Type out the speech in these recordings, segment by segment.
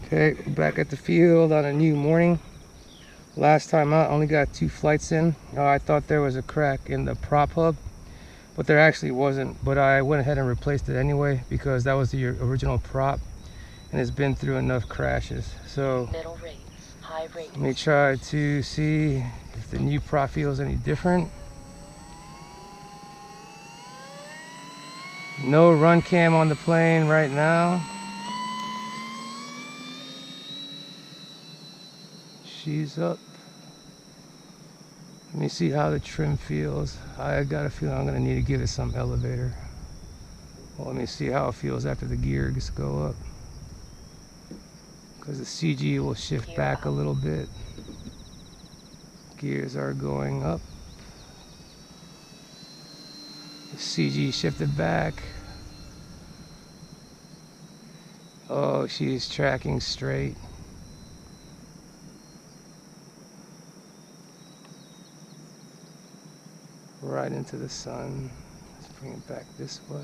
Okay, we're back at the field on a new morning. Last time out, only got 2 flights in. I thought there was a crack in the prop hub, but there actually wasn't. But I went ahead and replaced it anyway because that was the original prop, and it's been through enough crashes. So Middle rates, high rates. let me try to see if the new prop feels any different. No run cam on the plane right now. She's up. Let me see how the trim feels. I got a feeling I'm gonna need to give it some elevator. Well, let me see how it feels after the gears go up, because the CG will shift back a little bit. Gears are going up. The CG shifted back. Oh, she's tracking straight. Right into the sun. Let's bring it back this way.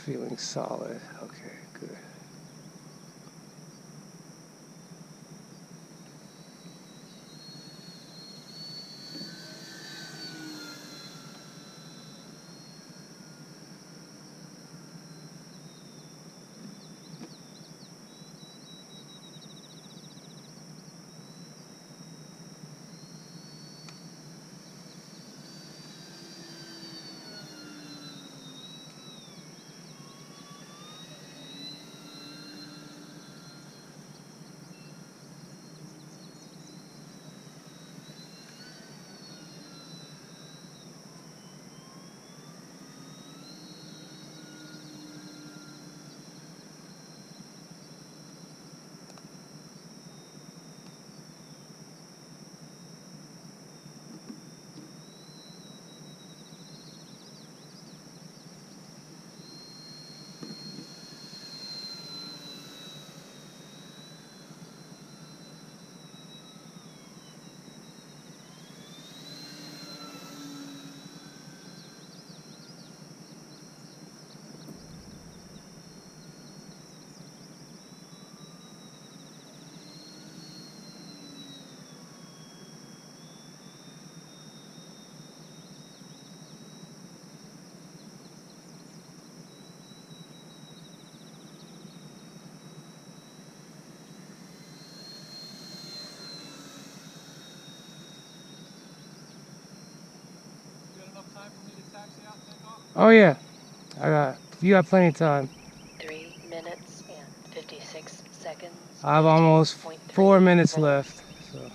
Feeling solid. Okay, good. Oh yeah, you got plenty of time. 3 minutes and 56 seconds. I have almost 4 minutes left. So.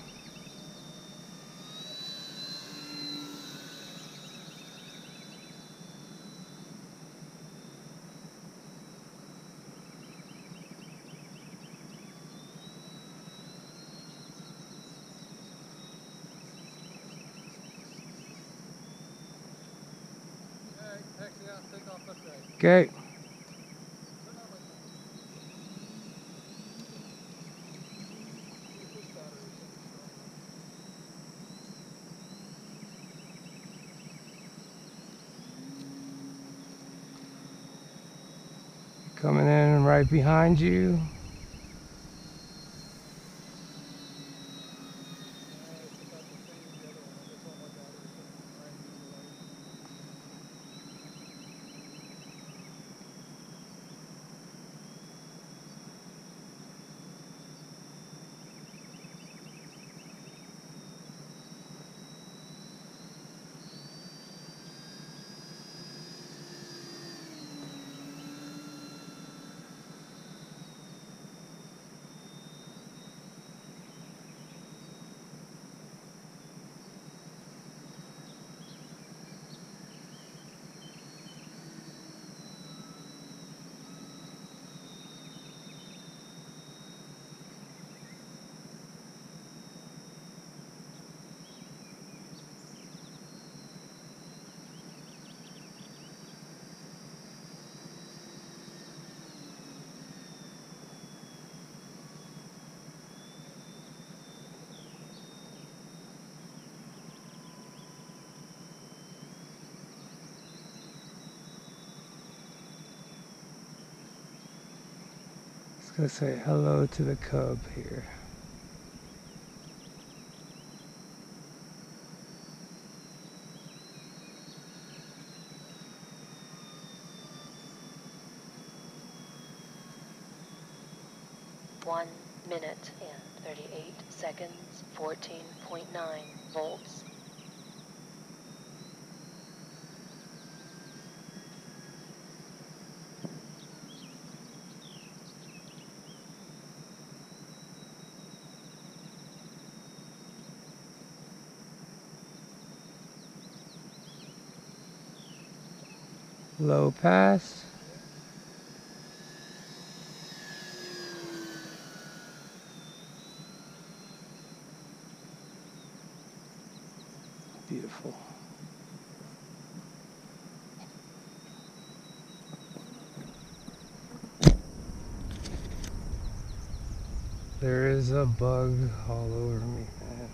Okay. Coming in right behind you. Let's say hello to the cub here. One minute and 38 seconds, 14.9 volts. Low pass. Beautiful. There is a bug all over me, man.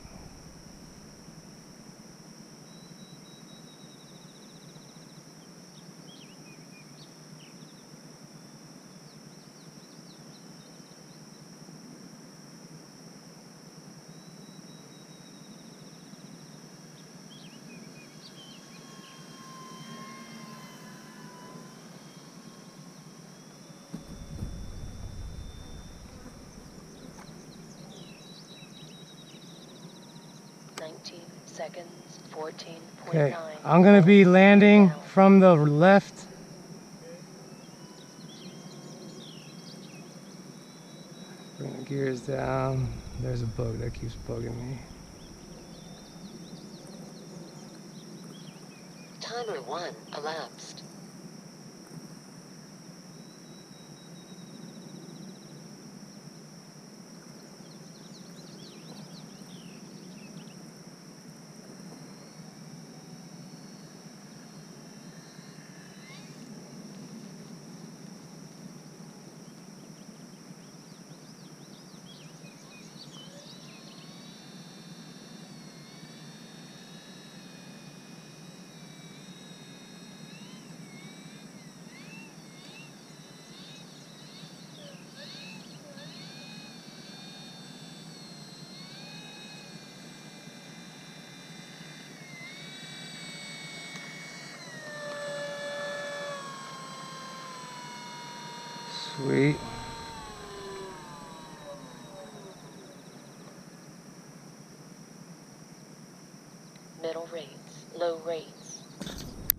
Seconds, 14.9. Okay, I'm gonna be landing down. from the left. Bring the gears down. There's a bug that keeps bugging me. Timer 1 elapsed. Sweet. Middle rates, low rates.